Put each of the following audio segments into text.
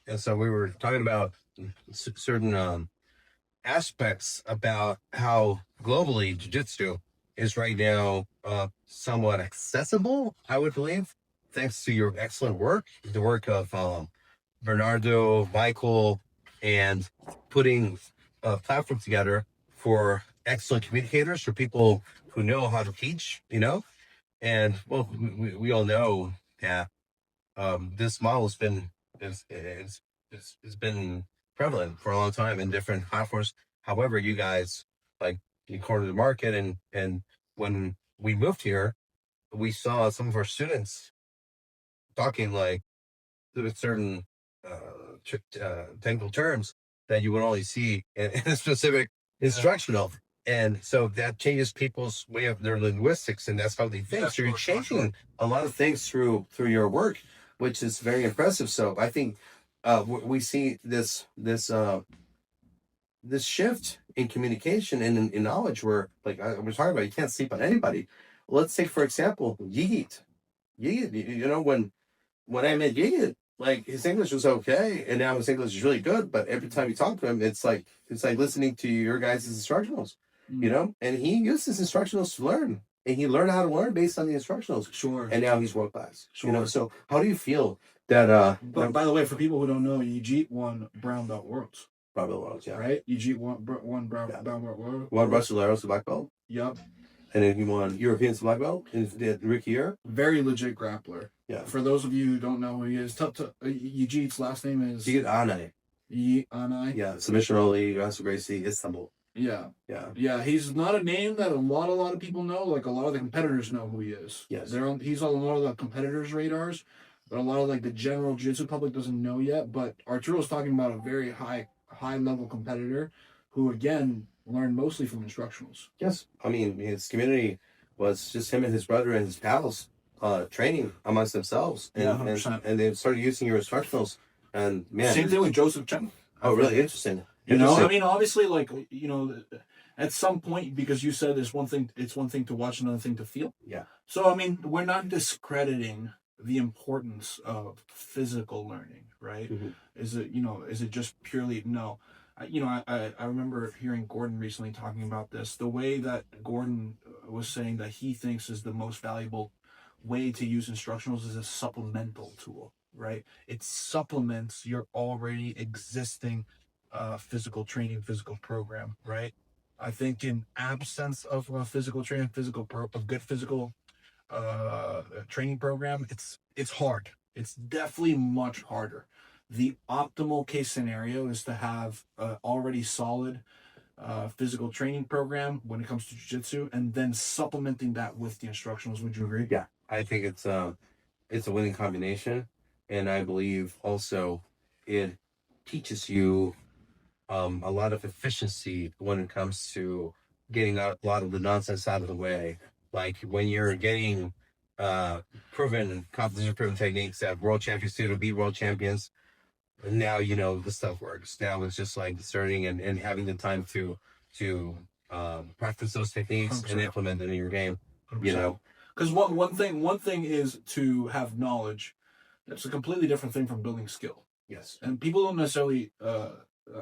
And so we were talking about certain aspects about how globally jiu-jitsu is right now somewhat accessible, I would believe, thanks to your excellent work, the work of Bernardo, Michael, and putting a platform together for excellent communicators, for people who know how to teach, and well, we all know that this model has been prevalent for a long time in different platforms. However, you guys you cornered the market, and when we moved here, we saw some of our students talking like with certain technical terms that you would only see in a specific instructional. And so that changes people's way of their linguistics, and that's how they think. So you're changing a lot of things through your work, which is very impressive. So I think we see this shift in communication and in knowledge where, like I was talking about, you can't sleep on anybody. Let's take, for example, Yigit. When I met Yigit, like his English was okay, and now his English is really good. But every time you talk to him, it's like listening to your guys' instructionals, And he used his instructionals to learn, and he learned how to learn based on the instructionals. Sure. And now he's world class. Sure. So how do you feel that? But by the way, for people who don't know, Jiu-Jitsu won brown belt worlds. Brown belt worlds, yeah. Right. Jiu-Jitsu won brown belt world. Won Brasileiros black belt. Yep. And then he won European black belt in the rookie year. Very legit grappler. Yeah. For those of you who don't know who he is, Yigit's last name is Yigit Anay. Anay. Yeah. Submission only. Gracie, Istanbul. Yeah. Yeah. Yeah. He's not a name that a lot of people know. Like a lot of the competitors know who he is. Yes. He's on a lot of the competitors' radars, but a lot of like the general jiu-jitsu public doesn't know yet. But Arturo's talking about a very high level competitor who again learned mostly from instructionals. Yes. I mean, his community was just him and his brother and his pals training amongst themselves. And, and they started using your instructionals. And man. Same thing with Joseph Chen. Oh, really? Interesting. I mean, obviously, like, at some point, because you said it's one thing to watch, another thing to feel. Yeah. So, I mean, we're not discrediting the importance of physical learning, right? Mm-hmm. Is it just purely, no. I remember hearing Gordon recently talking about this. The way that Gordon was saying that he thinks is the most valuable way to use instructionals is a supplemental tool, right? It supplements your already existing physical training, physical program, right? I think in absence of a physical training, a good physical training program, it's hard. It's definitely much harder. The optimal case scenario is to have an already solid physical training program when it comes to jiu-jitsu, and then supplementing that with the instructionals. Would you agree? Yeah, I think it's a winning combination, and I believe also it teaches you a lot of efficiency when it comes to getting a lot of the nonsense out of the way. Like when you're getting competition-proven techniques that world champions do to beat world champions, now the stuff works. Now it's just like starting and having the time to practice those techniques 100%. And implement it in your game. 100%. Because one thing is to have knowledge. That's a completely different thing from building skill. Yes. And people don't necessarily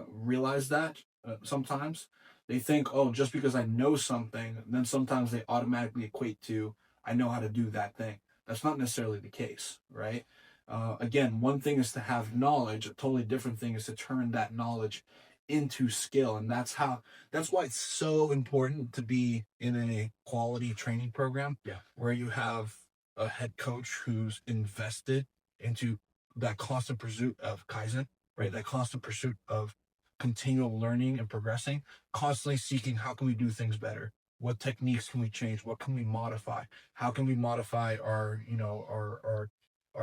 realize that sometimes. They think, oh, just because I know something, then sometimes they automatically equate to I know how to do that thing. That's not necessarily the case, right? Again, one thing is to have knowledge. A totally different thing is to turn that knowledge into skill. And that's why it's so important to be in a quality training program where you have a head coach who's invested into that constant pursuit of Kaizen, right? That constant pursuit of continual learning and progressing, constantly seeking how can we do things better? What techniques can we change? What can we modify? How can we modify our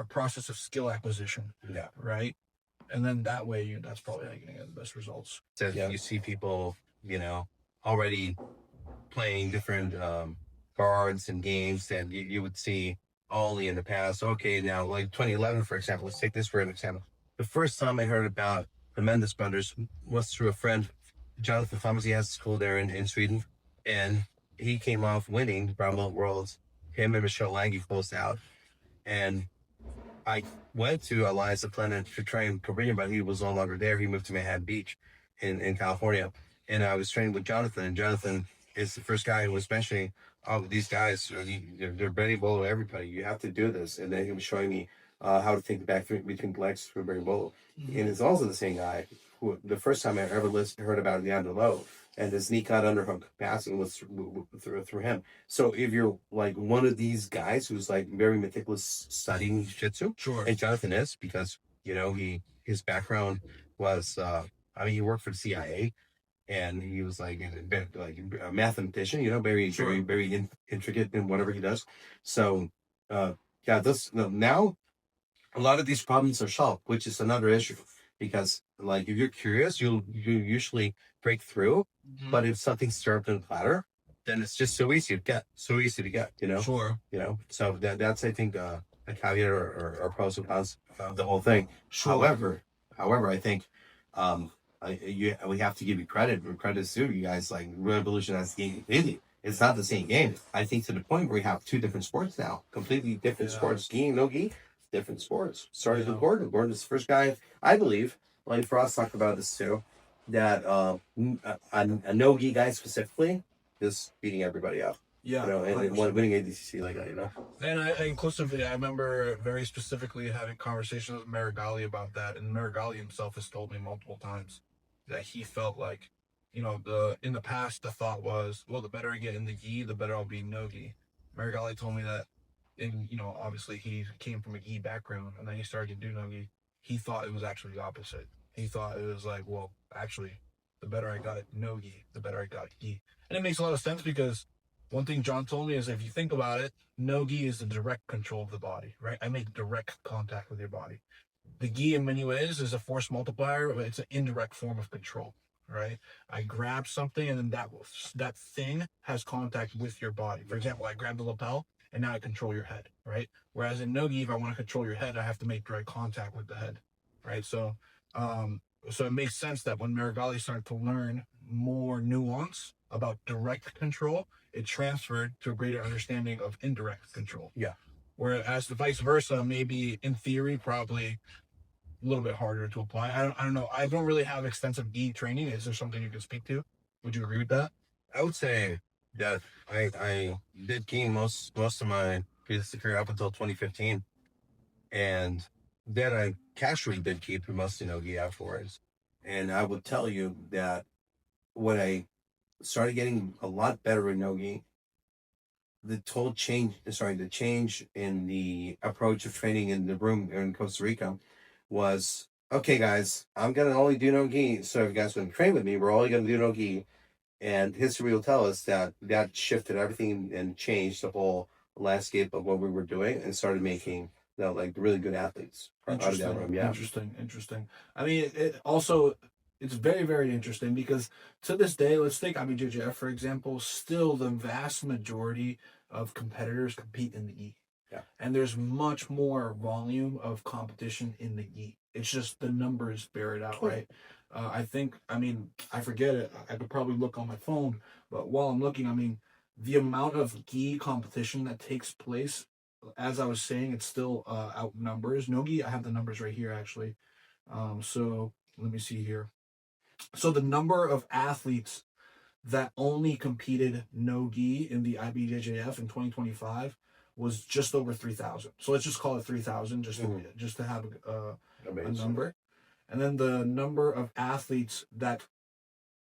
process of skill acquisition? Yeah. Right. And then that way, that's probably how you're going to get the best results. So you see people, already playing different cards and games that you would see only in the past. Okay, now like 2011, for example, let's take this for an example. The first time I heard about the Mendes brothers was through a friend, Jonathan Thomas. He has a school there in Sweden, and he came off winning Brown Belt Worlds. Him and Michelle Lange closed out, and I went to Alliance of Planet to train Korean, but he was no longer there. He moved to Manhattan Beach in California. And I was training with Jonathan, and Jonathan is the first guy who was mentioning, oh, these guys, they're ready below everybody. You have to do this. And then he was showing me how to take the back three between the legs through Barry Bolo. Mm-hmm. And it's also the same guy who, the first time I ever heard about the under low, and his knee cut underhook passing was through him. So if you're like one of these guys who's like very meticulous studying jiu-jitsu, Sure. and Jonathan is, because his background was he worked for the CIA, and he was like a mathematician, very Sure. very very intricate in whatever he does. So now a lot of these problems are solved, which is another issue, because like if you're curious, you usually break through. Mm-hmm. But if something's served in a platter, then it's just so easy to get. Sure. So that's I think a caveat or pros and cons of the whole thing. Sure. However, I think we have to give you credit where credit is due. You guys like revolutionized the game completely. It's not the same game. I think to the point where we have two different sports now, completely different sports. Gi and no gi, different sports. Started with Gordon. Gordon is the first guy, I believe, like Frost talked about this too, that a no gi guy specifically is beating everybody up. Yeah, and winning ADCC like that, And I remember very specifically having conversations with Marigali about that, and Marigali himself has told me multiple times that he felt like, in the past the thought was, well, the better I get in the gi, the better I'll be in no gi. Marigali told me that, and obviously he came from a gi background, and then he started to do no gi. He thought it was actually the opposite. He thought it was like, well, actually, the better I got it no gi, the better I got gi. And it makes a lot of sense, because one thing John told me is, if you think about it, no gi is the direct control of the body, right? I make direct contact with your body. The gi, in many ways, is a force multiplier, but it's an indirect form of control, right? I grab something, and then that thing has contact with your body. For example, I grab the lapel, and now I control your head, right? Whereas in no gi, if I want to control your head, I have to make direct contact with the head, right? So it makes sense that when Marigali started to learn more nuance about direct control, it transferred to a greater understanding of indirect control. Yeah. Whereas the vice versa, maybe in theory, probably a little bit harder to apply. I don't know. I don't really have extensive gi training. Is there something you can speak to? Would you agree with that? I would say that I did gi most of my previous career up until 2015, and then I casually did gi for most gi afterwards. And I would tell you that when I started getting a lot better in no-gi, the change in the approach of training in the room in Costa Rica was, okay, guys, I'm going to only do no-gi. So if you guys want to train with me, we're only going to do no-gi. And history will tell us that shifted everything and changed the whole landscape of what we were doing, and started making like really good athletes. Interesting. I mean, it's very, very interesting, because to this day, let's take IBJJF, for example, still the vast majority of competitors compete in the gi. Yeah. And there's much more volume of competition in the gi. It's just the numbers bear it out, right? I forget it. I could probably look on my phone, but while I'm looking, the amount of gi competition that takes place, as I was saying, it still outnumbers no gi. I have the numbers right here, actually. So let me see here. So the number of athletes that only competed no gi in the IBJJF in 2025 was just over 3,000. So let's just call it 3,000, just to have a number. And then the number of athletes that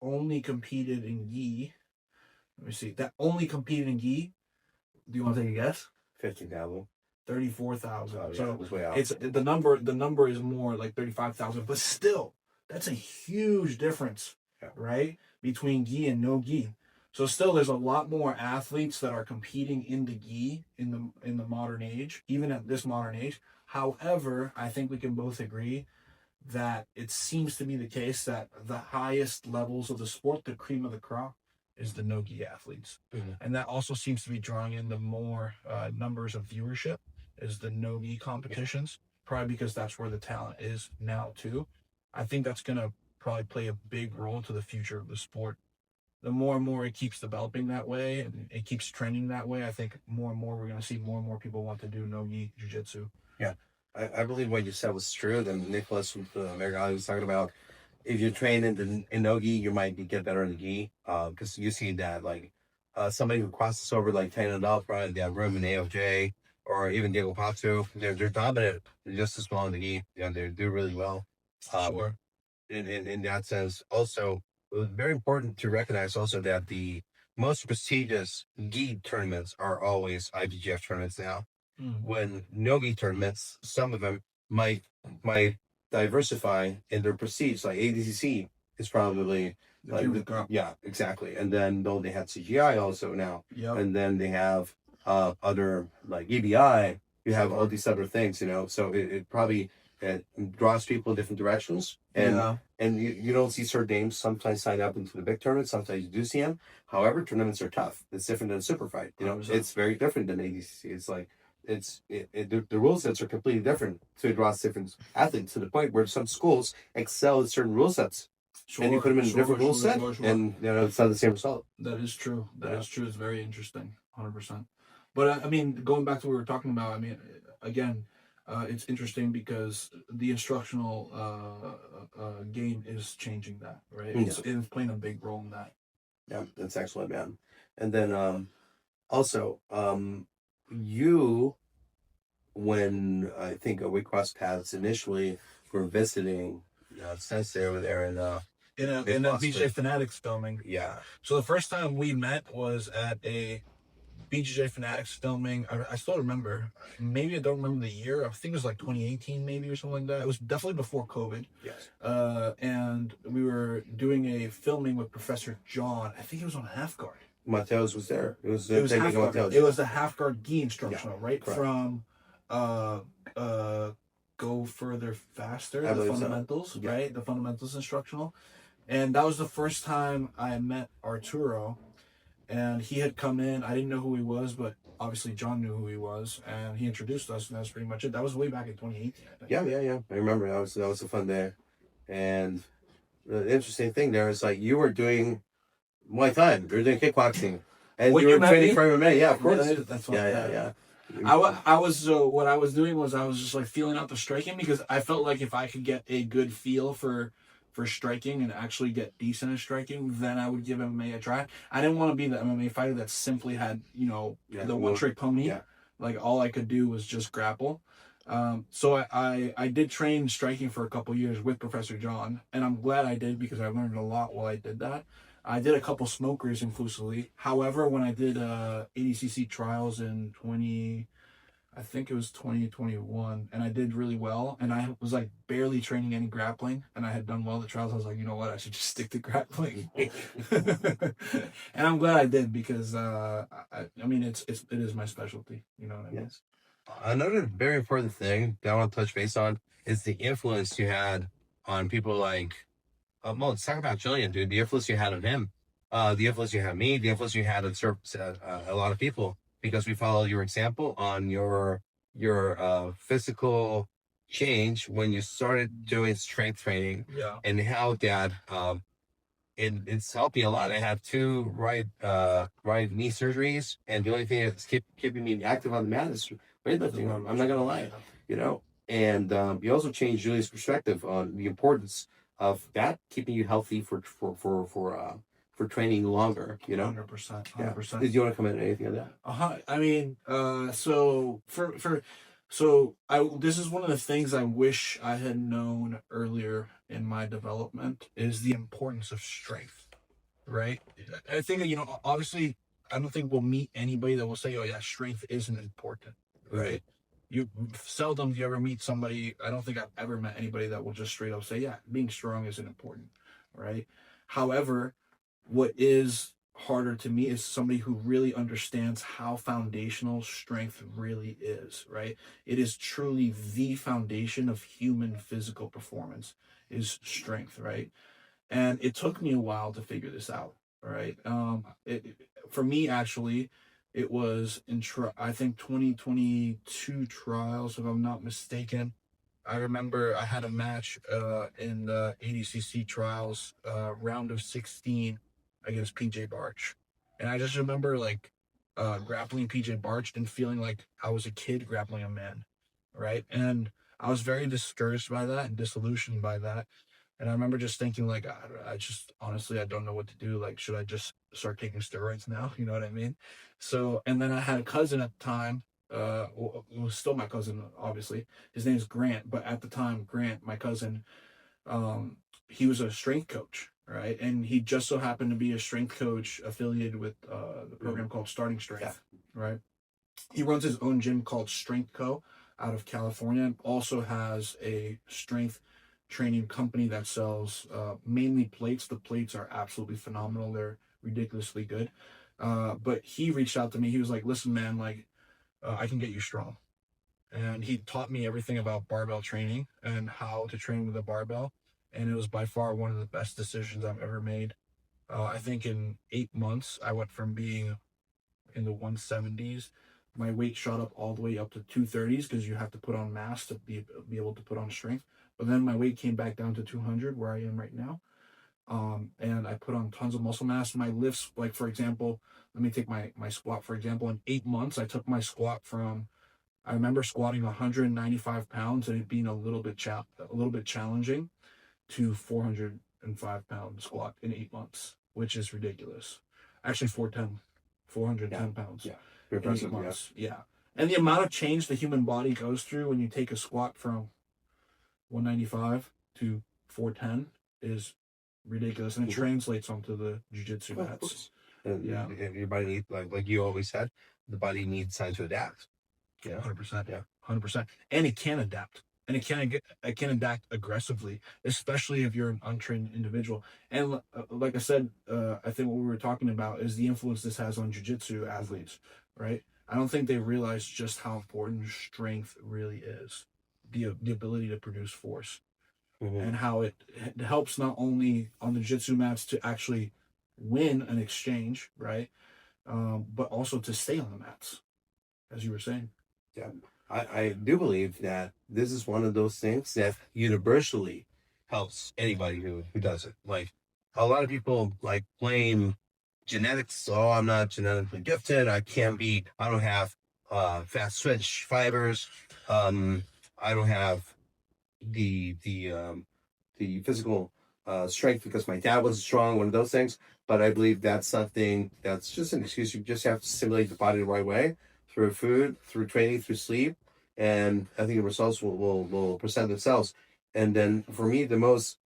only competed in gi, let me see, that only competed in gi, do you want to take a guess? 15,000. 34,000. Oh, yeah, so it was way out. It's the number is more like 35,000, but still, that's a huge difference, right, between gi and no gi. So still, there's a lot more athletes that are competing in the gi in the modern age, even at this modern age. However, I think we can both agree that it seems to be the case that the highest levels of the sport, the cream of the crop, is the no gi athletes, and that also seems to be drawing in the more numbers of viewership is the no gi competitions. Probably because that's where the talent is now too. I think that's gonna probably play a big role to the future of the sport. The more and more it keeps developing that way, and it keeps trending that way, I think more and more we're gonna see more and more people want to do no gi jiu-jitsu. Yeah, I believe what you said was true. Then Nicholas from the American was talking about if you train in no gi, you might get better in the gi. Because you see that like somebody who crosses over like 10 and up, right? They have room in AOJ or even Diego Pato. They're dominant just as well in the gi. Yeah, they do really well. Sure. In that sense, also it was very important to recognize also that the most prestigious gi tournaments are always IBJF tournaments now. When no-gi tournaments, some of them might diversify in their prestige. Like ADCC is probably yeah, exactly. And then though they had CGI also now, Yep. and then they have other like EBI. You have all these other things, you know. So it probably it draws people in different directions, and you don't see certain names sometimes sign up into the big tournaments. Sometimes you do see them. However, tournaments are tough. It's different than a super fight. You know, 100%. it's very different than ADCC. It's like the rule sets are completely different, so it draws different athletes to the point where some schools excel at certain rule sets, and you put them in a different rule set, and you know it's not the same result. That is true. That is true. It's very interesting, 100%. But I mean, going back to what we were talking about, I mean, again, it's interesting because the instructional game is changing that, right? It's playing a big role in that. Yeah, that's excellent, man. And then also you, when I think we crossed paths initially, were visiting Sensei over there in a BJJ Fanatics filming. Yeah. So the first time we met was at a BJJ Fanatics filming. I still remember. Maybe I don't remember the year. I think it was like 2018, maybe, or something like that. It was definitely before COVID. Yes. And we were doing a filming with Professor John. I think it was on half guard. Mateos was there. It was half guard. It was the half guard gi instructional, right? Correct. From Go Further Faster, the fundamentals, right? The fundamentals instructional. And that was the first time I met Arturo, and he had come in. I didn't know who he was, but obviously John knew who he was, and he introduced us, and that's pretty much it. That was way back in 2018, I think. Yeah. I remember that was a fun day. And the interesting thing there is like you were doing Muay Thai, you were doing kickboxing, and you were training for MMA. Yeah, of course. That's what yeah. I was what I was doing was I was just like feeling out the striking, because I felt like if I could get a good feel for striking and actually get decent at striking, then I would give MMA a try. I didn't want to be the MMA fighter that simply had, you know, the one trick pony. Yeah. Like all I could do was just grapple. So I did train striking for a couple years with Professor John, and I'm glad I did because I learned a lot while I did that. I did a couple smokers inclusively. However, when I did ADCC trials in 2021, and I did really well, and I was like barely training any grappling, and I had done well at the trials. I was like, you know what, I should just stick to grappling. And I'm glad I did, because I mean it is my specialty, you know what I mean? Yes. Another very important thing that I want to touch base on is the influence you had on people like well, let's talk about Julian, dude. The influence you had on him, the influence you had on me, the influence you had on a lot of people, because we follow your example on your physical change when you started doing strength training, and how that it's helped me a lot. I have 2 right knee surgeries, and the only thing that's keeping me active on the mat is weightlifting. I'm not gonna lie, you know. And you also changed Julian's perspective on the importance of that, keeping you healthy for training longer, you know. 100%. Yeah. Did you want to comment on anything on that? I mean, so this is one of the things I wish I had known earlier in my development, is the importance of strength, right? I think, you know, obviously, I don't think we'll meet anybody that will say, oh yeah, strength isn't important, right? You seldom do you ever meet somebody. I don't think I've ever met anybody that will just straight up say, yeah, being strong isn't important, right? However, what is harder to me is somebody who really understands how foundational strength really is, right? It is truly the foundation of human physical performance, is strength, right? And it took me a while to figure this out, right? For me, actually, it was I think 2022 trials, if I'm not mistaken. I remember I had a match in the ADCC trials, round of 16 against PJ Barch. And I just remember like grappling PJ Barch and feeling like I was a kid grappling a man, right? And I was very discouraged by that and disillusioned by that. And I remember just thinking, like, I just honestly, I don't know what to do. Like, should I just start taking steroids now? You know what I mean? So, and then I had a cousin at the time. It was still my cousin, obviously. His name is Grant, but at the time, Grant, my cousin, he was a strength coach, right? And he just so happened to be a strength coach affiliated with the program called Starting Strength, right? He runs his own gym called Strength Co. out of California, and also has a strength training company that sells mainly plates. The plates are absolutely phenomenal. They're ridiculously good. But he reached out to me. He was like, listen, man, like, I can get you strong. And he taught me everything about barbell training and how to train with a barbell. And it was by far one of the best decisions I've ever made. I think in 8 months, I went from being in the 170s. My weight shot up all the way up to 230s because you have to put on mass to be able to put on strength. But then my weight came back down to 200, where I am right now. And I put on tons of muscle mass. My lifts, like, for example, let me take my squat, for example. In 8 months, I took my squat from, I remember squatting 195 pounds and it being a little bit challenging, to 405 pound squat in 8 months, which is ridiculous. Actually, 410 pounds. Yeah. In 8 months. Yeah. And the amount of change the human body goes through when you take a squat from 195 to 410 is ridiculous, and it translates onto the jiu-jitsu mats. And your body needs, like you always said, the body needs time to adapt. Yeah, 100%. Yeah, 100%. And it can adapt, and it can adapt aggressively, especially if you're an untrained individual. And like I said, I think what we were talking about is the influence this has on jiu-jitsu athletes, right? I don't think they realize just how important strength really is, the ability to produce force. And how it helps not only on the jiu-jitsu mats to actually win an exchange, right? But also to stay on the mats, as you were saying. Yeah. I do believe that this is one of those things that universally helps anybody who does it. Like, a lot of people like blame genetics. Oh, I'm not genetically gifted. I don't have fast twitch fibers. I don't have the physical strength because my dad was strong, one of those things. But I believe that's something that's just an excuse. You just have to stimulate the body the right way through food, through training, through sleep, and I think the results will present themselves. And then for me, the most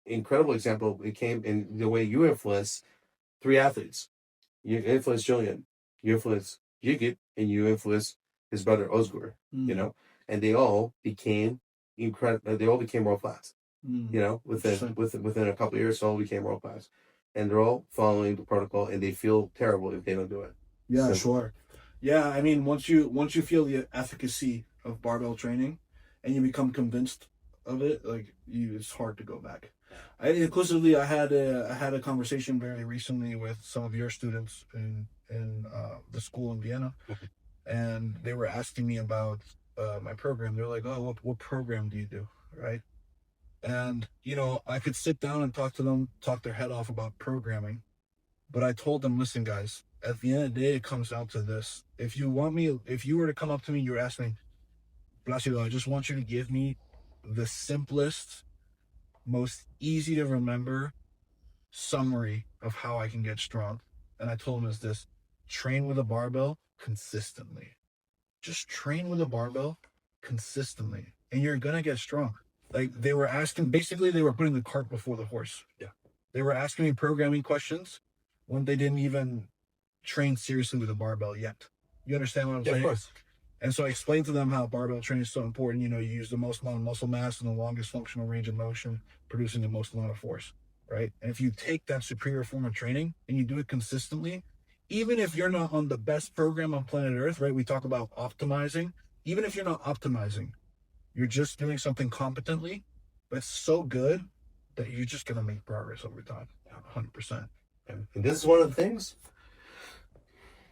incredible example, it came in the way you influence 3 athletes. You influence Julian, you influence Yigit, and you influence his brother Osgur. You know, and they all became incredible. They all became world class. You know, within a couple of years, all became world class, and they're all following the protocol, and they feel terrible if they don't do it. Yeah, sure. Yeah, I mean, once you feel the efficacy of barbell training, and you become convinced of it, like, it's hard to go back. I had a conversation very recently with some of your students in the school in Vienna, and they were asking me about my program. They're like, "Oh, what program do you do?" Right? And, you know, I could sit down and talk to them, talk their head off about programming. But I told them, listen, guys, at the end of the day, it comes down to this. If you were to come up to me and you were asking me, Placido, I just want you to give me the simplest, most easy to remember summary of how I can get strong. And I told them is this: train with a barbell consistently. Just train with a barbell consistently, and you're going to get strong. Like, they were asking, basically they were putting the cart before the horse. Yeah. They were asking me programming questions when they didn't even train seriously with a barbell yet. You understand what I'm saying? Of course. And so I explained to them how barbell training is so important. You know, you use the most amount of muscle mass and the longest functional range of motion, producing the most amount of force, right? And if you take that superior form of training and you do it consistently, even if you're not on the best program on planet Earth, right? We talk about optimizing. Even if you're not optimizing, you're just doing something competently, but it's so good that you're just going to make progress over time. 100%. And this is one of the things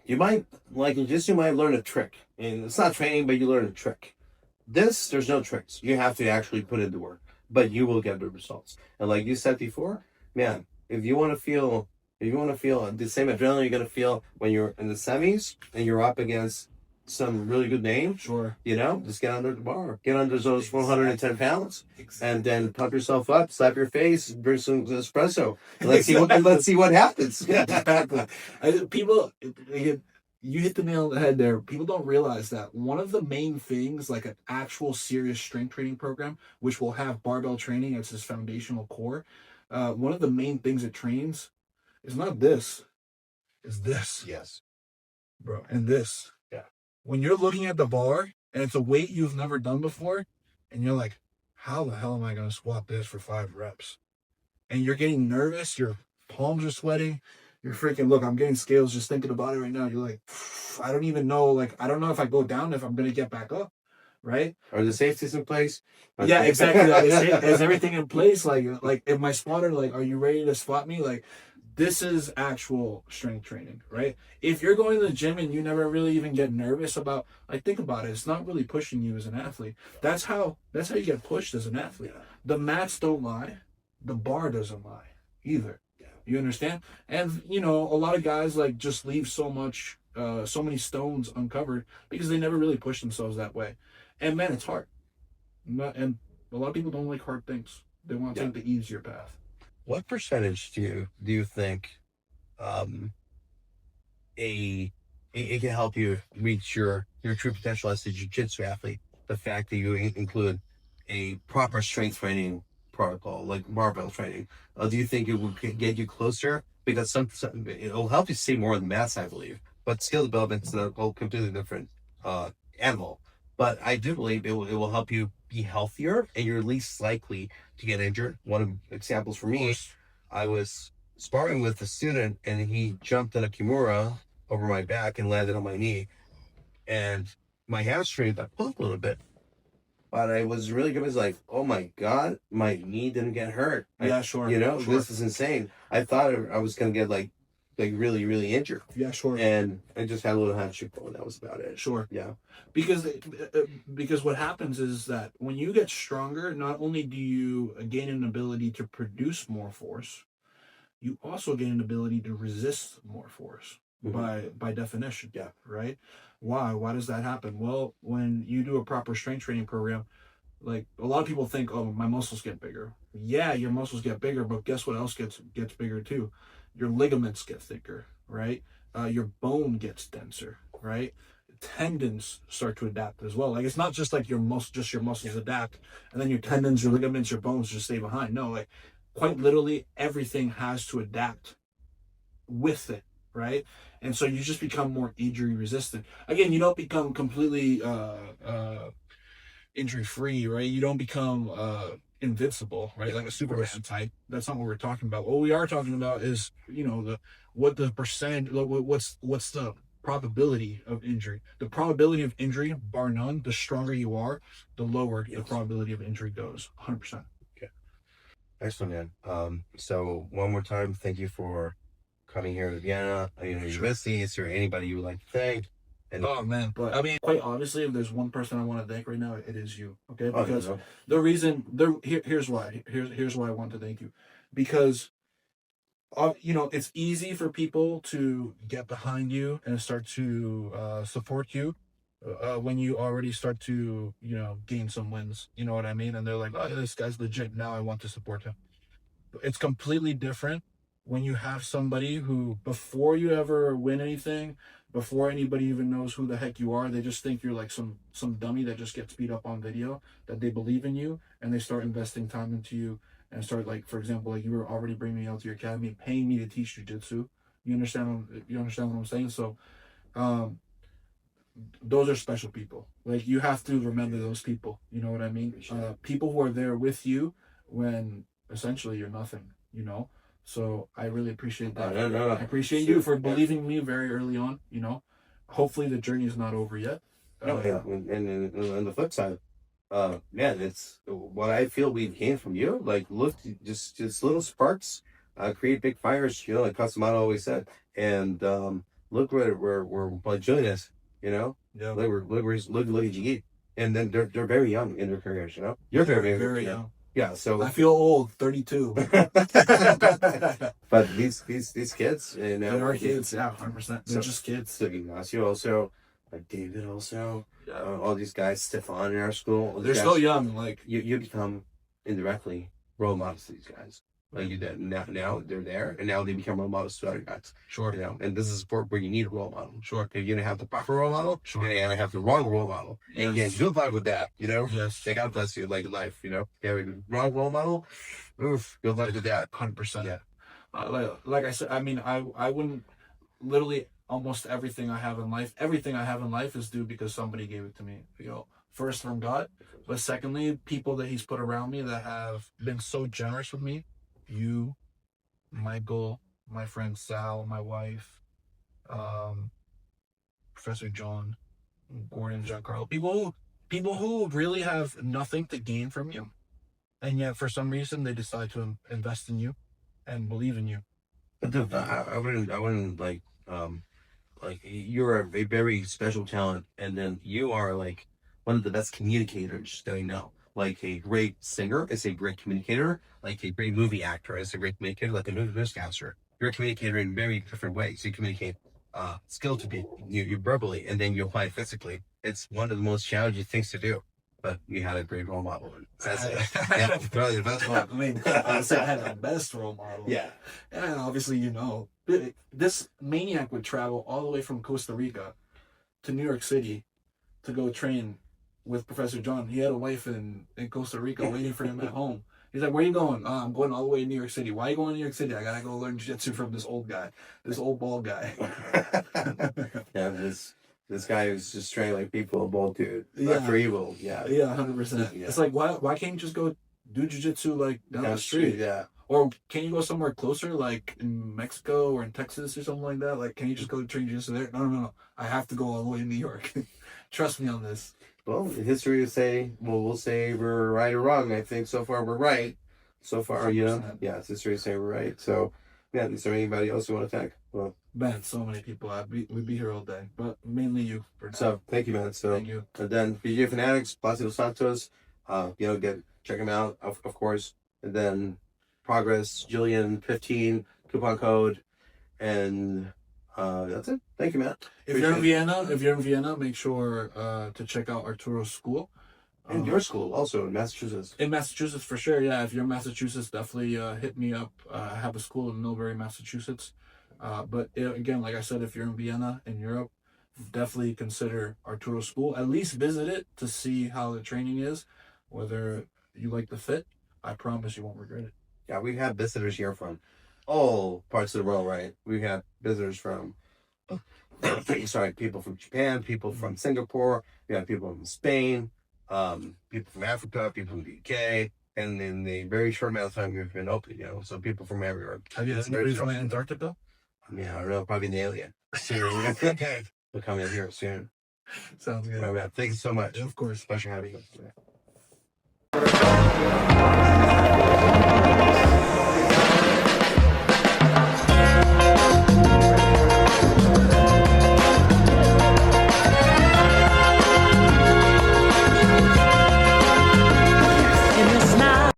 you might, like in jiu-jitsu, you might learn a trick. And it's not training, but you learn a trick. There's no tricks. You have to actually put in the work, but you will get the results. And like you said before, man, if you want to feel the same adrenaline you're going to feel when you're in the semis and you're up against some really good names. Sure. You know, just get under the bar, get under those 410 pounds, and then pump yourself up, slap your face, drink some espresso. And let's see what happens. Exactly. People, you hit the nail on the head there. People don't realize that one of the main things, like an actual serious strength training program, which will have barbell training as its foundational core, one of the main things it trains is not this, is this. Yes. Bro, and this. Yeah. When you're looking at the bar and it's a weight you've never done before, and you're like, how the hell am I going to squat this for 5 reps? And you're getting nervous, your palms are sweating, you're freaking, look, I'm getting scales just thinking about it right now. You're like, I don't even know, like, I don't know if I go down, if I'm going to get back up, right? Are the safeties in place? Yeah, exactly. Is everything in place? Like, if my spotter, like, are you ready to spot me? Like, this is actual strength training, right? If you're going to the gym and you never really even get nervous about, like, think about it. It's not really pushing you as an athlete. That's how you get pushed as an athlete. The mats don't lie. The bar doesn't lie either. You understand? And, you know, a lot of guys, like, just leave so many stones uncovered because they never really push themselves that way. And, man, it's hard. And a lot of people don't like hard things. They want to take the easier path. What percentage do you think it can help you reach your true potential as a jiu-jitsu athlete? The fact that you include a proper strength training protocol, like barbell training, do you think it will get you closer? Because it'll help you see more on the mats, I believe. But skill development's a whole completely different animal. But I do believe it will help you be healthier, and you're least likely to get injured. One of the examples for me, I was sparring with a student, and he jumped in a kimura over my back and landed on my knee, and my hamstring got pulled a little bit. But I was really good. I was like, oh my God, my knee didn't get hurt. Sure. You know, this is insane. I thought I was going to get like really, really injured. Yeah, sure. And I just had a little handshake pull, and that was about it. Sure. Yeah. Because what happens is that when you get stronger, not only do you gain an ability to produce more force, you also gain an ability to resist more force. By definition. Yeah. Right? Why does that happen? Well, when you do a proper strength training program, like, a lot of people think, oh, my muscles get bigger. Yeah, your muscles get bigger, but guess what else gets bigger too? Your ligaments get thicker, right? Your bone gets denser, right? Tendons start to adapt as well. Like, it's not just like your muscles adapt, and then your tendons, your ligaments, your bones just stay behind. No, like, quite literally, everything has to adapt with it, right? And so you just become more injury resistant. Again, you don't become completely injury free, right? You don't become invincible, right? Like a Superman type. That's not what we're talking about. What we are talking about is, you know, what's the probability of injury. The probability of injury, bar none, the stronger you are, the lower the probability of injury goes. 100%. Okay. Excellent, man. So one more time, thank you for coming here to Vienna. University. Is there anybody you would like to thank? And oh man, but I mean, quite honestly, if there's one person I want to thank right now, it is you. Okay, because the reason here's why I want to thank you, because you know, it's easy for people to get behind you and start to support you when you already start to, you know, gain some wins. You know what I mean? And they're like, oh, this guy's legit. Now I want to support him. It's completely different when you have somebody who, before you ever win anything, before anybody even knows who the heck you are, they just think you're like some dummy that just gets beat up on video, that they believe in you, and they start investing time into you, and start, like, for example, like, you were already bringing me out to your academy, paying me to teach jiu-jitsu. You understand what I'm saying? So those are special people. Like, you have to remember those people. You know what I mean? People who are there with you when essentially you're nothing, you know? So I really appreciate that. No. I appreciate you for believing in me very early on, you know? Hopefully the journey is not over yet. And on the flip side, man, it's what I feel we've gained from you. Like, look, just little sparks create big fires, you know, like Casamano always said. And look where Julian is, you know? Yeah. Look at GE. And then they're very young in their careers, you know? You're very young. Yeah, so I feel old, 32. But these kids, you know, they are kids, yeah, 100%. They're just kids. So Ignacio also, like David also, Yeah. all these guys, Stefan in our school. They're still young. Like you become indirectly role models to these guys. Like you did now they're there, and now they become role models to other guys. sure. You know, and this is a sport where you need a role model. Sure. If you don't have the proper role model, Sure. you're gonna have the wrong role model. And Yes. good luck with that. You know. Yes. God bless you, like life. You know, you have a wrong role model. Oof, good luck with that. 100%. Yeah. Like I said, I mean, I wouldn't literally almost everything I have in life is due because somebody gave it to me. You know, first from God, but secondly, people that He's put around me that have been so generous with me. You, Michael, my friend Sal, my wife, Professor John, Gordon, Giancarlo, people who really have nothing to gain from you, and yet for some reason they decide to invest in you and believe in you. But I wouldn't like you're a very special talent, and then you are like one of the best communicators that I know. Like a great singer is a great communicator. Like a great movie actor is a great communicator. Like a newscaster, you're a communicator in very different ways. You communicate skill to people, you verbally, and then you apply it physically. It's one of the most challenging things to do. But you had a great role model. That's it. Yeah, probably the best one. I mean, I would say I had the best role model. Yeah. And obviously, you know, this maniac would travel all the way from Costa Rica to New York City to go train with Professor John. He had a wife in Costa Rica waiting for him at home. He's like, where are you going? I'm going all the way to New York City. Why are you going to New York City? I got to go learn jiu-jitsu from this old guy, this old bald guy. Yeah, this guy who's just training like people, a bald dude. Yeah. For evil. Yeah. Yeah, 100%. Yeah. It's like, why can't you just go do jiu-jitsu like down the street? Yeah. Or can you go somewhere closer, like in Mexico or in Texas or something like that? Like, can you just go train jiu-jitsu there? No. I have to go all the way to New York. Trust me on this. Well, history will say, we'll say we're right or wrong. I think so far we're right. So far, you know, 100%. yeah, it's history say we're right. So, yeah, is there anybody else you want to thank? Well, Man, so many people. We'd be here all day, but mainly you. so thank you, man. So, Thank you. and then BJJ Fanatics, Placido Santos, check him out, of course. And then Progress, Jillian15, coupon code, and that's it. Thank you, man. If you're in Vienna, make sure to check out Arturo's school. And your school also in Massachusetts. In Massachusetts, for sure. Yeah, if you're in Massachusetts, definitely hit me up. I have a school in Millbury, Massachusetts. But again, like I said, if you're in Vienna, in Europe, definitely consider Arturo's school. At least visit it to see how the training is. Whether you like the fit, I promise you won't regret it. Yeah, we've had visitors here from all parts of the world, right? We have visitors from, people from Japan, people from Singapore, we have people from Spain, people from Africa, people from the UK, and in a very short amount of time we've been open, so people from everywhere. Have you had anybody from Antarctica? Yeah, I don't know, probably an alien. Okay. They'll come in here soon. Sounds good. All right, man. Thank you so much. Of course. Pleasure having you.